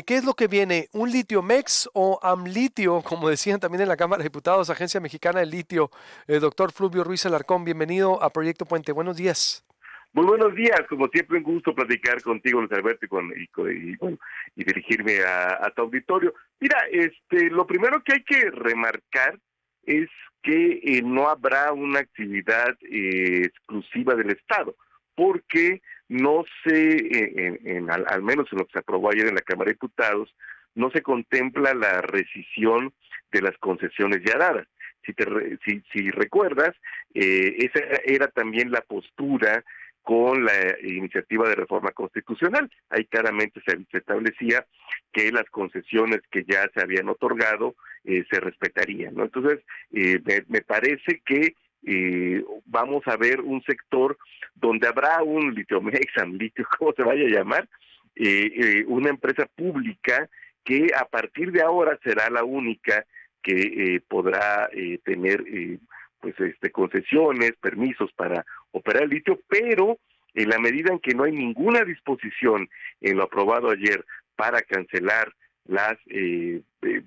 ¿Qué es lo que viene? ¿Un litio-mex o AMLitio, como decían también en la Cámara de Diputados, Agencia Mexicana del Litio? Doctor Fluvio Ruiz Alarcón, bienvenido a Proyecto Puente. Buenos días. Muy buenos días, como siempre un gusto platicar contigo, Luis Alberto, y dirigirme a tu auditorio. Mira, lo primero que hay que remarcar es que no habrá una actividad exclusiva del Estado, porque no se, al menos en lo que se aprobó ayer en la Cámara de Diputados, no se contempla la rescisión de las concesiones ya dadas. Si recuerdas, esa era también la postura con la iniciativa de reforma constitucional. Ahí claramente se establecía que las concesiones que ya se habían otorgado se respetarían, ¿no? Entonces, me parece que vamos a ver un sector donde habrá un litio-mex, litio, como se vaya a llamar, una empresa pública que a partir de ahora será la única que podrá tener concesiones, permisos para operar el litio, pero en la medida en que no hay ninguna disposición en lo aprobado ayer para cancelar las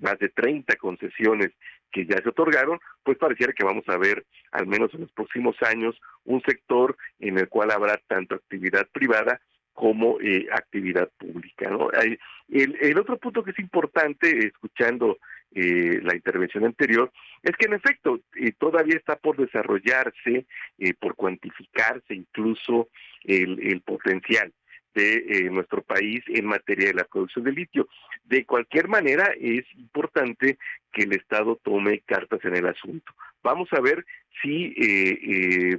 más de 30 concesiones que ya se otorgaron, pues pareciera que vamos a ver, al menos en los próximos años, un sector en el cual habrá tanto actividad privada como actividad pública, ¿no? El otro punto que es importante, escuchando la intervención anterior, es que en efecto todavía está por desarrollarse, por cuantificarse incluso el potencial de nuestro país en materia de la producción de litio. De cualquier manera, es importante que el Estado tome cartas en el asunto. Vamos a ver si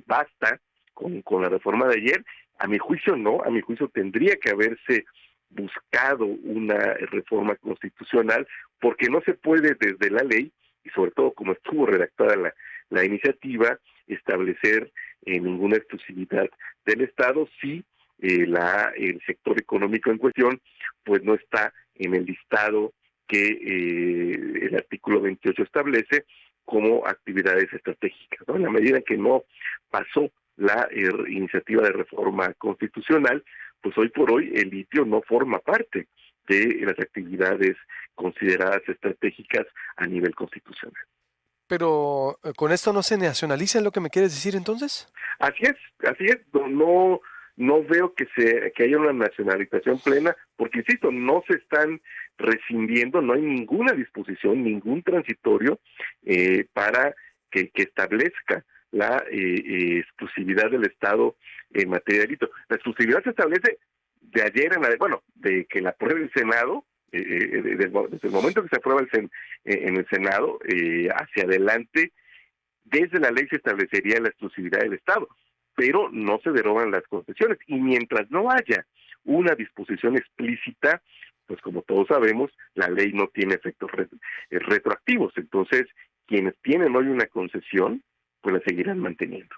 basta con la reforma de ayer. A mi juicio no, a mi juicio tendría que haberse buscado una reforma constitucional, porque no se puede desde la ley, y sobre todo como estuvo redactada la iniciativa, establecer ninguna exclusividad del Estado si el sector económico en cuestión pues no está en el listado que el artículo 28 establece como actividades estratégicas, ¿no? En la medida en que no pasó la iniciativa de reforma constitucional, pues hoy por hoy el litio no forma parte de las actividades consideradas estratégicas a nivel constitucional. Pero con esto no se nacionaliza, ¿es lo que me quieres decir entonces? Así es, no veo que haya una nacionalización plena, porque insisto, no se están rescindiendo, no hay ninguna disposición, ningún transitorio para que establezca la exclusividad del Estado en materia de delito. La exclusividad se establece de ayer de que la apruebe el Senado, desde el momento que se aprueba en el Senado, hacia adelante, desde la ley se establecería la exclusividad del Estado, pero no se derogan las concesiones. Y mientras no haya una disposición explícita, pues como todos sabemos, la ley no tiene efectos retroactivos. Entonces, quienes tienen hoy una concesión, pues la seguirán manteniendo.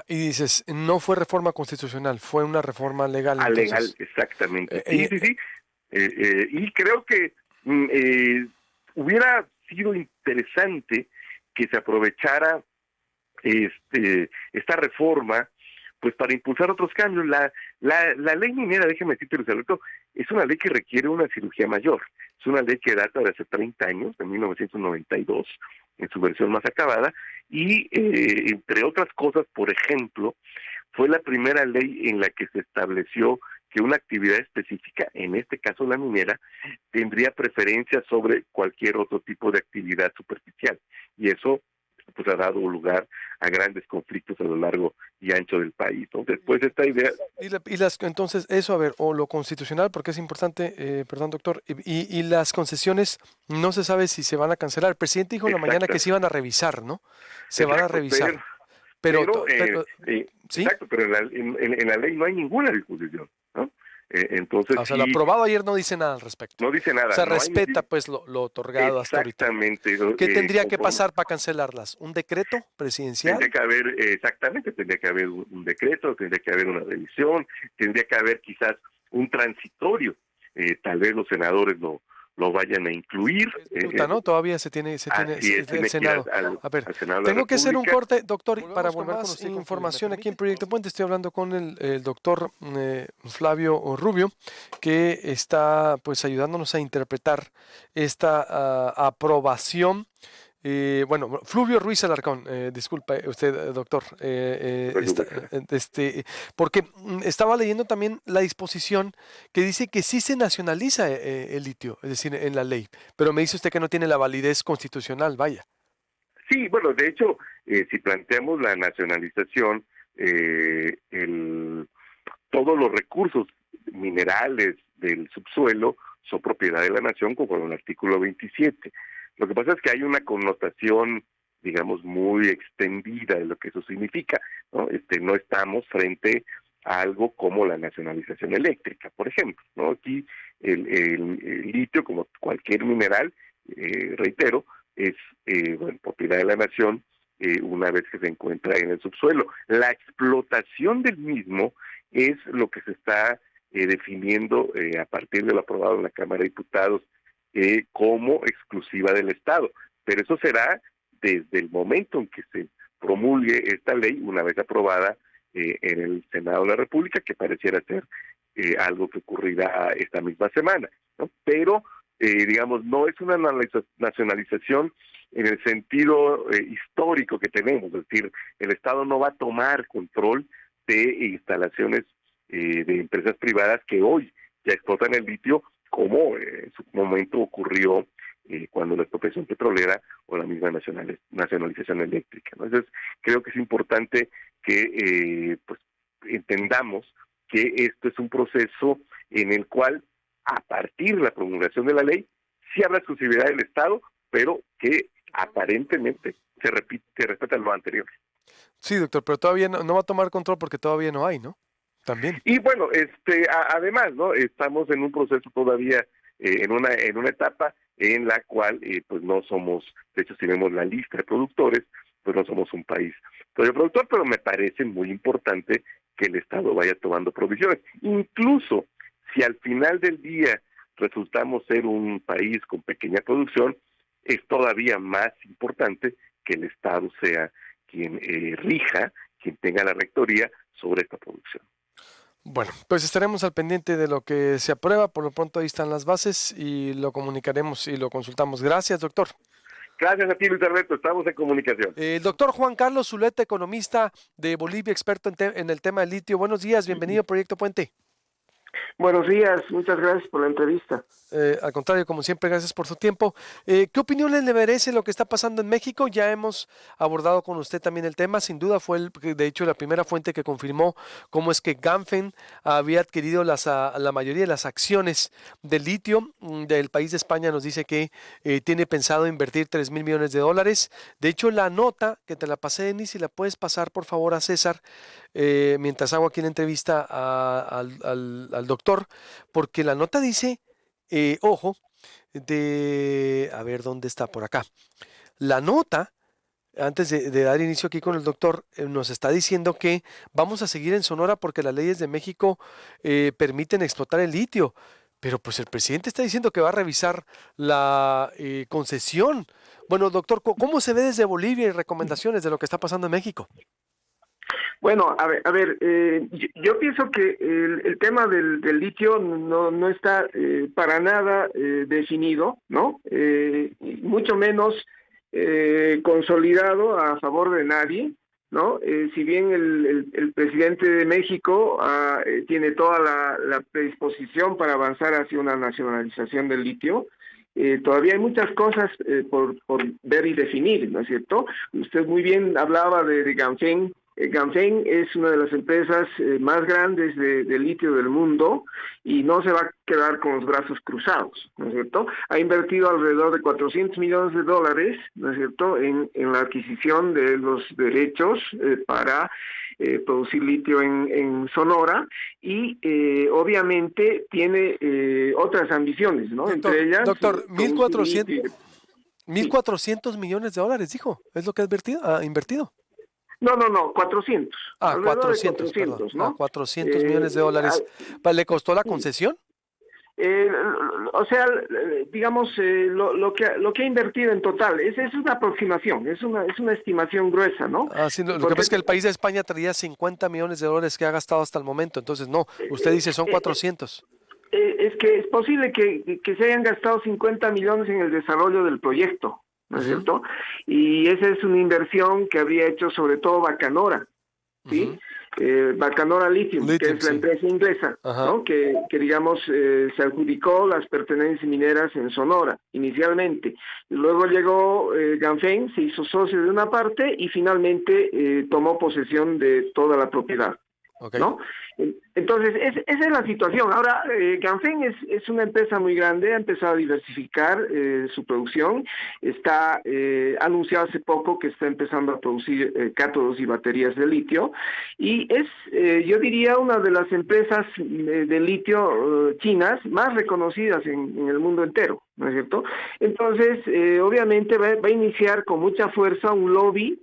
Y dices, no fue reforma constitucional, fue una reforma legal Legal, entonces. exactamente. Eh, Sí. Y creo que hubiera sido interesante que se aprovechara esta reforma pues para impulsar otros cambios. La ley minera, déjeme decirte, Luis Alberto, es una ley que requiere una cirugía mayor. Es una ley que data de hace 30 años, de 1992, en su versión más acabada, y entre otras cosas, por ejemplo, fue la primera ley en la que se estableció que una actividad específica, en este caso la minera, tendría preferencia sobre cualquier otro tipo de actividad superficial. Y eso pues ha dado lugar a grandes conflictos a lo largo y ancho del país, ¿no? Después de esta idea. Entonces, eso, a ver, o lo constitucional, porque es importante, perdón, doctor, y las concesiones, no se sabe si se van a cancelar. El presidente dijo en la mañana que se Exactamente. iban a revisar, ¿no? Se van a Exacto, revisar. Pero, pero ¿sí? exacto, pero en la ley no hay ninguna disposición, ¿no? Entonces O sea, lo sí, aprobado ayer no dice nada al respecto. no dice O nada, sea, no hay respeta pues lo otorgado hasta ahorita. exactamente, ¿Qué tendría que conforme. pasar para cancelarlas? ¿Un decreto Tendría presidencial? que haber, exactamente, tendría que haber un decreto, tendría que haber una revisión, tendría que haber quizás un transitorio. Tal vez los senadores lo vayan a incluir. Minuta, ¿no? Todavía se tiene Así es, el Senado. A ver, al Senado de la tengo que hacer un República. corte, doctor, para volver con usted información aquí en Proyecto Puente. Estoy hablando con el doctor Flavio Rubio, que está pues ayudándonos a interpretar esta aprobación. Bueno, Fluvio Ruiz Alarcón, disculpe usted, doctor, porque estaba leyendo también la disposición que dice que sí se nacionaliza el litio, es decir, en la ley, pero me dice usted que no tiene la validez constitucional, vaya. Sí, bueno, de hecho, si planteamos la nacionalización, todos los recursos minerales del subsuelo son propiedad de la nación conforme al artículo 27. Lo que pasa es que hay una connotación, digamos, muy extendida de lo que eso significa, ¿no? No estamos frente a algo como la nacionalización eléctrica, por ejemplo, ¿no? Aquí el litio, como cualquier mineral, reitero, es propiedad de la nación una vez que se encuentra en el subsuelo. La explotación del mismo es lo que se está definiendo a partir de lo aprobado en la Cámara de Diputados como exclusiva del Estado. Pero eso será desde el momento en que se promulgue esta ley, una vez aprobada en el Senado de la República, que pareciera ser algo que ocurrirá esta misma semana, ¿no? Pero, digamos, no es una nacionalización en el sentido histórico que tenemos, es decir, el Estado no va a tomar control de instalaciones de empresas privadas que hoy ya explotan el litio, como en su momento ocurrió cuando la expropiación petrolera o la misma nacionalización eléctrica, ¿no? Entonces, creo que es importante que pues entendamos que esto es un proceso en el cual, a partir de la promulgación de la ley, sí habrá exclusividad del Estado, pero que aparentemente se respeta lo anterior. Sí, doctor, pero todavía no va a tomar control porque todavía no hay, ¿no? También. Y bueno, además, ¿no? Estamos en un proceso todavía, en una etapa en la cual pues no somos, de hecho si vemos la lista de productores, pues no somos un país todavía productor, pero me parece muy importante que el Estado vaya tomando provisiones. Incluso si al final del día resultamos ser un país con pequeña producción, es todavía más importante que el Estado sea quien rija, quien tenga la rectoría sobre esta producción. Bueno, pues estaremos al pendiente de lo que se aprueba. Por lo pronto ahí están las bases y lo comunicaremos y lo consultamos. Gracias, doctor. Gracias a ti, Luis Alberto. Estamos en comunicación. El doctor Juan Carlos Zuleta, economista de Bolivia, experto en el tema del litio. Buenos días, bienvenido a Proyecto Puente. Buenos días, muchas gracias por la entrevista. Al contrario, como siempre, gracias por su tiempo. ¿Qué opinión le merece lo que está pasando en México? Ya hemos abordado con usted también el tema. Sin duda fue, de hecho, la primera fuente que confirmó cómo es que Ganfeng había adquirido la mayoría de las acciones de litio del país de España. Nos dice que tiene pensado invertir $3,000 millones. De hecho, la nota que te la pasé, Denis, si la puedes pasar, por favor, a César, mientras hago aquí la entrevista al doctor, porque la nota dice... ojo, a ver dónde está por acá. La nota, antes de dar inicio aquí con el doctor, nos está diciendo que vamos a seguir en Sonora porque las leyes de México permiten explotar el litio. Pero pues el presidente está diciendo que va a revisar la concesión. Bueno, doctor, ¿cómo se ve desde Bolivia y recomendaciones de lo que está pasando en México? Bueno, a ver, yo pienso que el tema del litio no está para nada definido, ¿no? Mucho menos consolidado a favor de nadie, ¿no? Si bien el presidente de México tiene toda la predisposición para avanzar hacia una nacionalización del litio, todavía hay muchas cosas por ver y definir, ¿no es cierto? Usted muy bien hablaba de Ganfeng. Ganfeng es una de las empresas más grandes de litio del mundo y no se va a quedar con los brazos cruzados, ¿no es cierto? Ha invertido alrededor de $400 millones, ¿no es cierto?, en la adquisición de los derechos para producir litio en Sonora y obviamente tiene otras ambiciones, ¿no? Doctor, entre ellas... Doctor, 1.400 millones de dólares, dijo, es lo que ha invertido. No, 400. Ah, 400, 400, perdón. ¿no? 400 millones de dólares. ¿Le costó la concesión? O sea, digamos, lo que ha invertido en total, es una aproximación, es una estimación gruesa, ¿no? Ah, sí, lo que pasa Porque es que el país de España traía 50 millones de dólares que ha gastado hasta el momento, entonces no, usted dice son 400. es que es posible que se hayan gastado 50 millones en el desarrollo del proyecto, ¿no es Ujú, cierto? Y esa es una inversión que habría hecho sobre todo Bacanora, ¿sí? ujú. Bacanora Lithium, que Lithium, es la sí. empresa inglesa, Ajá. ¿no? Que digamos, se adjudicó las pertenencias mineras en Sonora, inicialmente. Luego llegó Ganfeng, se hizo socio de una parte y finalmente tomó posesión de toda la propiedad, Ok. ¿no? Entonces, esa es la situación. Ahora, Ganfeng es una empresa muy grande, ha empezado a diversificar su producción, ha anunciado hace poco que está empezando a producir cátodos y baterías de litio, y es, yo diría, una de las empresas de litio chinas más reconocidas en el mundo entero, ¿no es cierto? Entonces, obviamente va a iniciar con mucha fuerza un lobby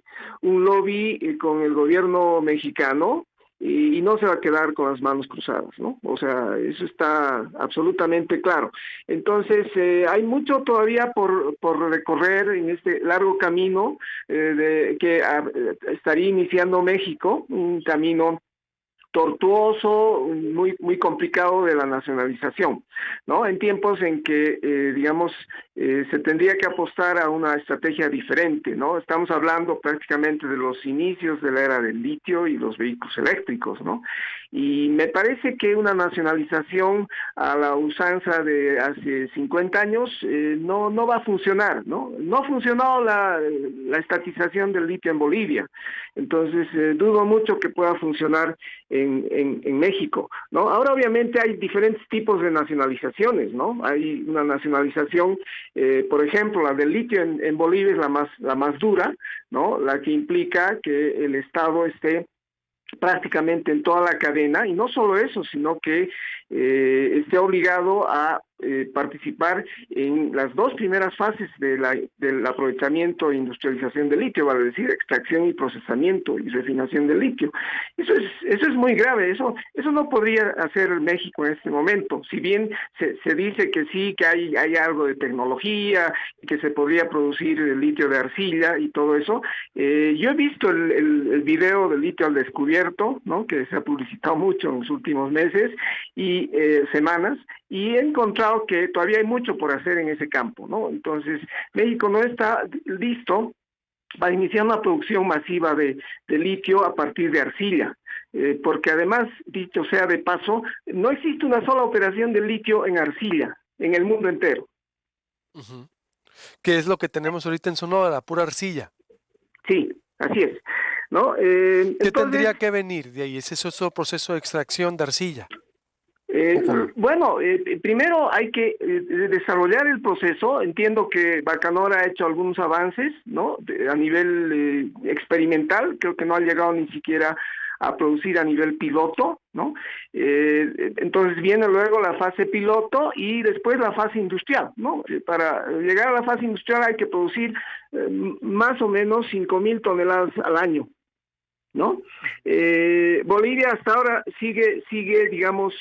con el gobierno mexicano, y no se va a quedar con las manos cruzadas, ¿no? O sea, eso está absolutamente claro. Entonces, hay mucho todavía por recorrer en este largo camino que estaría iniciando México, un camino tortuoso, muy complicado de la nacionalización, ¿no? En tiempos en que, digamos, se tendría que apostar a una estrategia diferente, ¿no? Estamos hablando prácticamente de los inicios de la era del litio y los vehículos eléctricos, ¿no? Y me parece que una nacionalización a la usanza de hace 50 años no va a funcionar, ¿no? No funcionó la estatización del litio en Bolivia, entonces dudo mucho que pueda funcionar en México, ¿no? Ahora obviamente hay diferentes tipos de nacionalizaciones, ¿no? Hay una nacionalización, por ejemplo, la del litio en Bolivia es la más dura, ¿no? La que implica que el Estado esté prácticamente en toda la cadena, y no solo eso, sino que esté obligado a participar en las dos primeras fases del aprovechamiento e industrialización del litio, vale decir, extracción y procesamiento y refinación del litio. Eso es muy grave, eso no podría hacer México en este momento, si bien se dice que sí, que hay algo de tecnología, que se podría producir el litio de arcilla y todo eso. Yo he visto el video del litio al descubierto, ¿no? Que se ha publicitado mucho en los últimos meses y semanas, y he encontrado que todavía hay mucho por hacer en ese campo, ¿no? Entonces, México no está listo para iniciar una producción masiva de litio a partir de arcilla, porque además, dicho sea de paso, no existe una sola operación de litio en arcilla en el mundo entero. Ujú. ¿Qué es lo que tenemos ahorita en Sonora? La pura arcilla. Sí, así es, ¿no? ¿Qué Entonces, tendría que venir de ahí? ¿Es ese otro proceso de extracción de arcilla? ¿O cómo? bueno, primero hay que desarrollar el proceso. Entiendo que Bacanora ha hecho algunos avances, ¿no? A nivel experimental, creo que no ha llegado ni siquiera a producir a nivel piloto, ¿no? Entonces viene luego la fase piloto y después la fase industrial, ¿no? Para llegar a la fase industrial hay que producir más o menos 5,000 toneladas al año, ¿no? Bolivia hasta ahora sigue, digamos,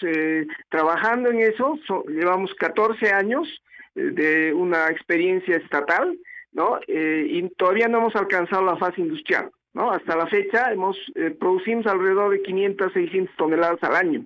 trabajando en eso. Llevamos 14 años de una experiencia estatal, ¿no? Y todavía no hemos alcanzado la fase industrial, ¿no? Hasta la fecha producimos alrededor de 500, 600 toneladas al año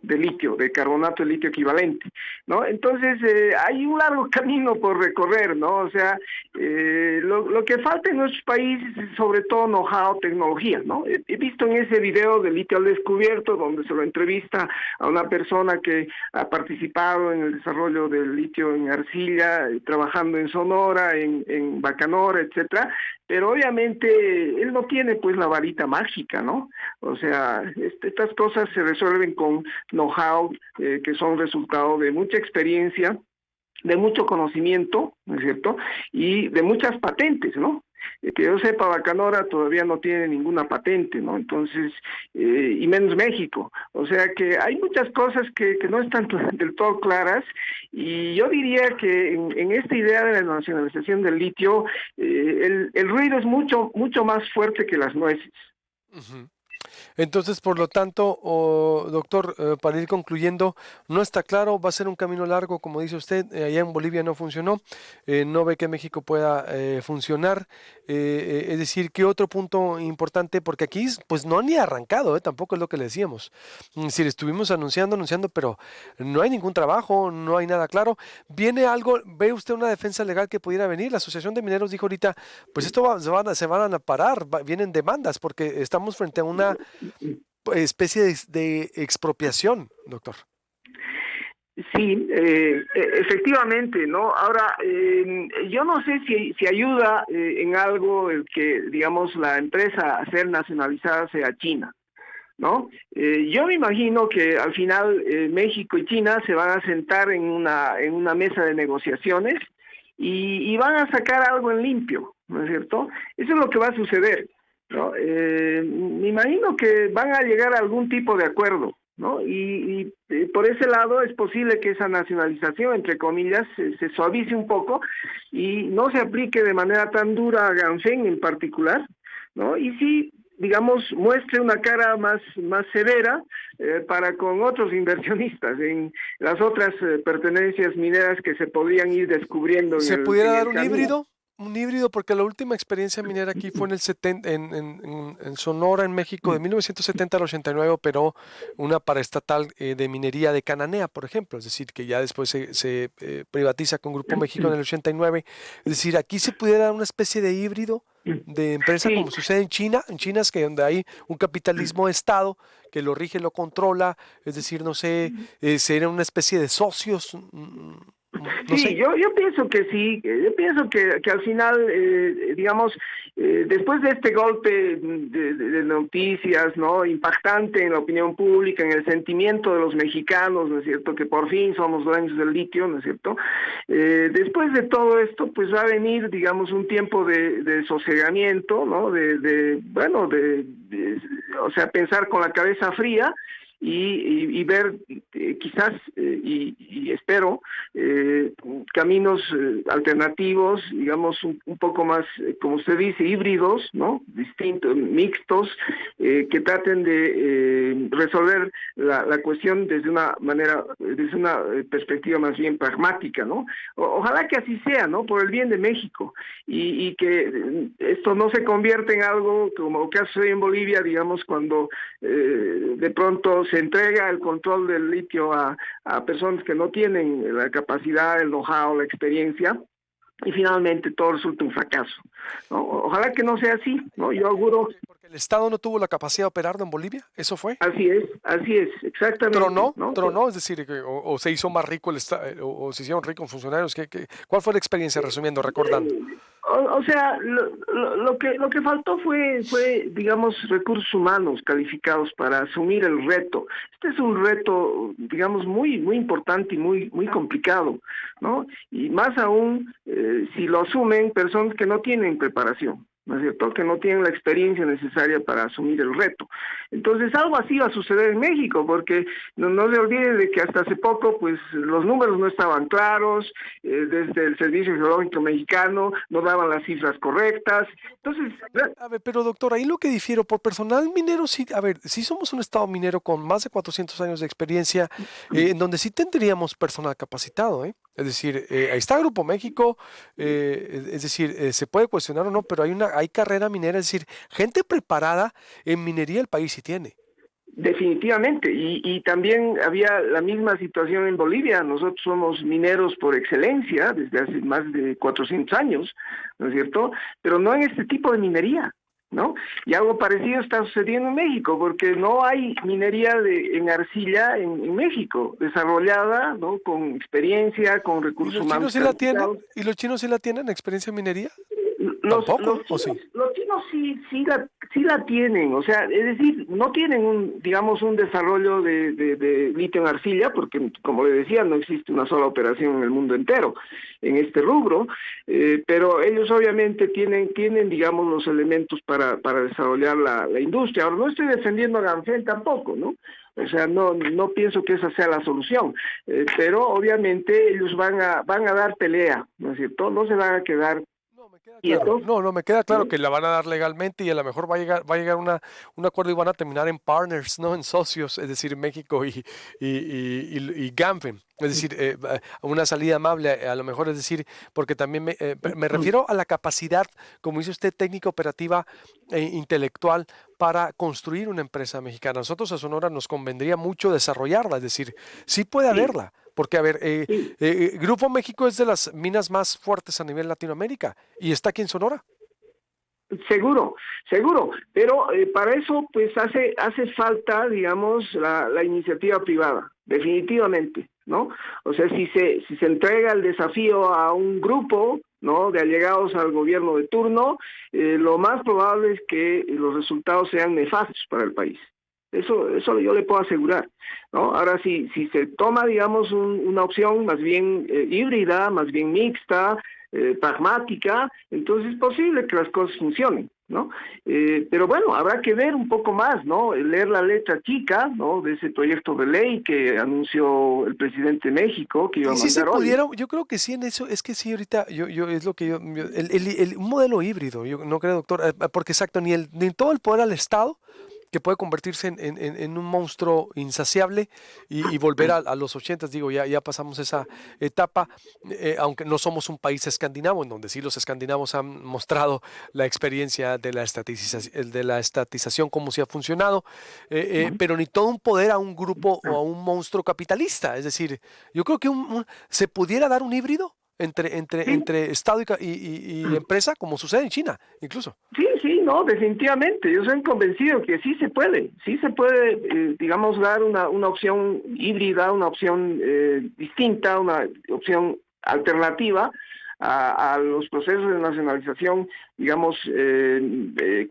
de litio, de carbonato de litio equivalente, ¿no? Entonces, hay un largo camino por recorrer, ¿no? O sea, lo que falta en nuestros países es sobre todo know-how, tecnología, ¿no? He visto en ese video de litio al descubierto, donde se lo entrevista a una persona que ha participado en el desarrollo del litio en arcilla, trabajando en Sonora, en Bacanora, etcétera, pero obviamente él no tiene pues la varita mágica, ¿no? O sea, estas cosas se resuelven con know-how, que son resultado de mucha experiencia, de mucho conocimiento, ¿no es cierto? Y de muchas patentes, ¿no? Que yo sepa, Bacanora todavía no tiene ninguna patente, ¿no? Entonces, y menos México. O sea que hay muchas cosas que no están del todo claras, y yo diría que en esta idea de la nacionalización del litio, el ruido es mucho más fuerte que las nueces. Ujú. Entonces, por lo tanto, doctor, para ir concluyendo, no está claro, va a ser un camino largo, como dice usted, allá en Bolivia no funcionó, no ve que México pueda funcionar, es decir, ¿qué otro punto importante? Porque aquí, pues no han ni arrancado, tampoco es lo que le decíamos. Es decir, estuvimos anunciando, pero no hay ningún trabajo, no hay nada claro. ¿Viene algo, ve usted una defensa legal que pudiera venir? La Asociación de Mineros dijo ahorita, pues esto se van a parar, vienen demandas, porque estamos frente a una especie de expropiación, doctor. Sí, efectivamente, ¿no? Ahora, yo no sé si ayuda en algo el que, digamos, la empresa a ser nacionalizada sea China, ¿no? Yo me imagino que al final México y China se van a sentar en una mesa de negociaciones y van a sacar algo en limpio, ¿no es cierto? Eso es lo que va a suceder, ¿no? Me imagino que van a llegar a algún tipo de acuerdo, ¿no? Y por ese lado es posible que esa nacionalización, entre comillas, se suavice un poco y no se aplique de manera tan dura a Ganfeng en particular, ¿no? Y sí, digamos, muestre una cara más severa para con otros inversionistas en las otras pertenencias mineras que se podrían ir descubriendo ¿Se en pudiera dar el un camino. híbrido? Un híbrido, porque la última experiencia minera aquí fue en el 70, en Sonora, en México, de 1970 al 89 operó una paraestatal de minería de Cananea, por ejemplo, es decir, que ya después se privatiza con Grupo México en el 89. Es decir, aquí se pudiera dar una especie de híbrido de empresa Sí, como sucede en China. En China es que donde hay un capitalismo de Estado que lo rige, lo controla, es decir, no sé, sería una especie de socios, no sí, sé. yo pienso que sí, yo pienso que al final, digamos, después de este golpe de noticias, ¿no? Impactante en la opinión pública, en el sentimiento de los mexicanos, ¿no es cierto? Que por fin somos dueños del litio, ¿no es cierto? Después de todo esto, pues va a venir, digamos, un tiempo de sosegamiento, ¿no? Bueno, o sea, pensar con la cabeza fría y ver quizás y espero caminos alternativos, digamos un poco más, como usted dice, híbridos, ¿no? Distintos, mixtos, que traten de resolver la cuestión desde una manera, desde una perspectiva más bien pragmática, ¿no? Ojalá que así sea, ¿no? Por el bien de México y que esto no se convierta en algo como que hace en Bolivia, digamos, cuando de pronto se entrega el control del litio a personas que no tienen la capacidad, el know-how, la experiencia, y finalmente todo resulta un fracaso, ¿no? Ojalá que no sea así, ¿no? Yo auguro, Porque el Estado no tuvo la capacidad de operarlo en Bolivia, ¿eso fue? así es, exactamente, ¿no? Tronó, es decir, o se hizo más rico o se hicieron ricos funcionarios. ¿Cuál fue la experiencia, resumiendo, recordando? O sea, lo que faltó fue, digamos, recursos humanos calificados para asumir el reto. Este es un reto, digamos, muy importante y muy complicado, ¿no? Y más aún si lo asumen personas que no tienen preparación, ¿no es cierto? Que no tienen la experiencia necesaria para asumir el reto. Entonces, algo así va a suceder en México, porque no se olviden de que hasta hace poco, pues, los números no estaban claros, desde el Servicio Geológico Mexicano no daban las cifras correctas. Entonces, A ver, pero doctor, ahí lo que difiero, por personal minero, sí, a ver, sí somos un estado minero con más de 400 años de experiencia, en donde sí tendríamos personal capacitado, ¿eh? Es decir, ahí está Grupo México, es decir, se puede cuestionar o no, pero hay carrera minera, es decir, gente preparada en minería el país sí tiene. definitivamente, y también había la misma situación en Bolivia. Nosotros somos mineros por excelencia desde hace más de 400 años, ¿no es cierto? Pero no en este tipo de minería, ¿no? Y algo parecido está sucediendo en México, porque no hay minería en arcilla en México desarrollada, ¿no? Con experiencia, con ¿Y recursos los chinos humanos sí la tienen? calificados. ¿Y los chinos sí la tienen, experiencia en minería? Los ¿Tampoco? ¿O chinos, sí? los chinos sí la tienen, o sea, es decir, no tienen digamos, un desarrollo de litio en arcilla, porque como le decía, no existe una sola operación en el mundo entero en este rubro, pero ellos obviamente tienen, digamos, los elementos para desarrollar la industria. Ahora, no estoy defendiendo a Ganfeng tampoco, ¿no? O sea, no pienso que esa sea la solución, pero obviamente ellos van a dar pelea, ¿no es cierto? No se van a quedar No, me queda Y claro. entonces, No, me queda claro ¿no? que la van a dar legalmente y a lo mejor va a llegar un acuerdo y van a terminar en partners, ¿no? En socios, es decir, México y Ganfen. Es decir, una salida amable, a lo mejor es decir, porque también me refiero a la capacidad, como dice usted, técnica, operativa e intelectual para construir una empresa mexicana. Nosotros a Sonora nos convendría mucho desarrollarla, es decir, sí puede Sí, haberla, porque a ver, sí. Grupo México es de las minas más fuertes a nivel Latinoamérica y está aquí en Sonora. Seguro, seguro, pero para eso pues hace falta, digamos, la iniciativa privada, definitivamente, ¿no? O sea, si se entrega el desafío a un grupo, ¿no? De allegados al gobierno de turno, lo más probable es que los resultados sean nefastos para el país. Eso yo le puedo asegurar, ¿no? Ahora, si se toma, digamos, una opción más bien híbrida, más bien mixta, pragmática, entonces es posible que las cosas funcionen, ¿no? Pero bueno, habrá que ver un poco más, ¿no? Leer la letra chica, ¿no? De ese proyecto de ley que anunció el presidente de México que iba Y a si se mandar hoy. pudiera, yo creo que sí en eso, es que sí ahorita, es lo que un modelo híbrido, yo no creo, doctor, porque exacto, ni todo el poder al Estado, que puede convertirse en un monstruo insaciable y volver a los ochentas, digo, ya pasamos esa etapa, aunque no somos un país escandinavo, en donde sí los escandinavos han mostrado la experiencia de la estatización, cómo se ha funcionado, pero ni todo un poder a un grupo o a un monstruo capitalista, es decir, yo creo que se pudiera dar un híbrido Sí, entre Estado y empresa, como sucede en China, incluso. sí, no, definitivamente. Yo soy convencido que sí se puede, digamos, dar una opción híbrida, una opción distinta, una opción alternativa a los procesos de nacionalización, digamos,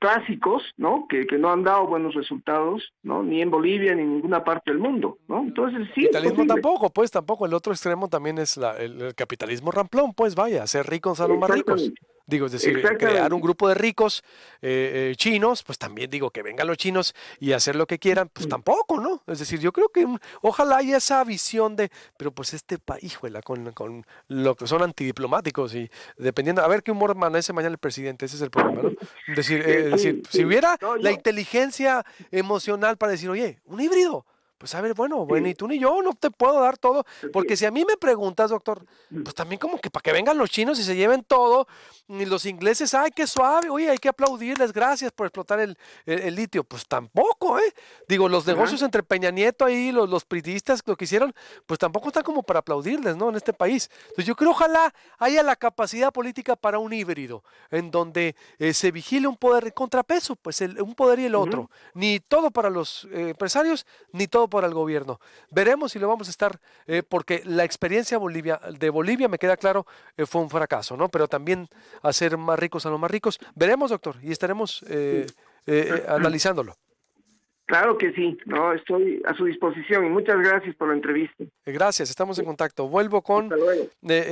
clásicos, ¿no? Que no han dado buenos resultados, ¿no? Ni en Bolivia ni en ninguna parte del mundo, ¿no? El Entonces sí es capitalismo posible. tampoco, pues tampoco. El otro extremo también es el capitalismo ramplón, pues vaya, ser ricos a los más ricos. Exactamente, Digo, es decir, crear un exactamente. grupo de ricos chinos, pues también digo que vengan los chinos y hacer lo que quieran, pues tampoco, ¿no? Es decir, yo creo que ojalá haya esa visión de, pero pues este país, híjole, con lo que son antidiplomáticos y dependiendo, a ver qué humor amanece mañana el presidente, ese es el problema, ¿no? Es decir, Sí, si sí. hubiera No, la yo, inteligencia emocional para decir, oye, un híbrido. Pues a ver, bueno, sí, ni tú ni yo no te puedo dar todo, porque sí. si a mí me preguntas, doctor, pues también como que para que vengan los chinos y se lleven todo, y los ingleses, ay, qué suave, oye, hay que aplaudirles, gracias por explotar el litio, pues tampoco, ¿eh? Digo, los Ajá. negocios entre Peña Nieto ahí, los priistas, lo que hicieron, pues tampoco están como para aplaudirles, ¿no? En este país. Entonces yo creo, ojalá haya la capacidad política para un híbrido, en donde se vigile un poder de contrapeso, pues un poder y el Ujú. otro, ni todo para los empresarios, ni todo para el gobierno. Veremos si lo vamos a estar, porque la experiencia de Bolivia, me queda claro, fue un fracaso, ¿no? Pero también hacer más ricos a los más ricos. Veremos, doctor, y estaremos Sí. analizándolo. Claro que sí, no, estoy a su disposición y muchas gracias por la entrevista. Gracias, estamos en contacto. Vuelvo con Hasta luego. eh,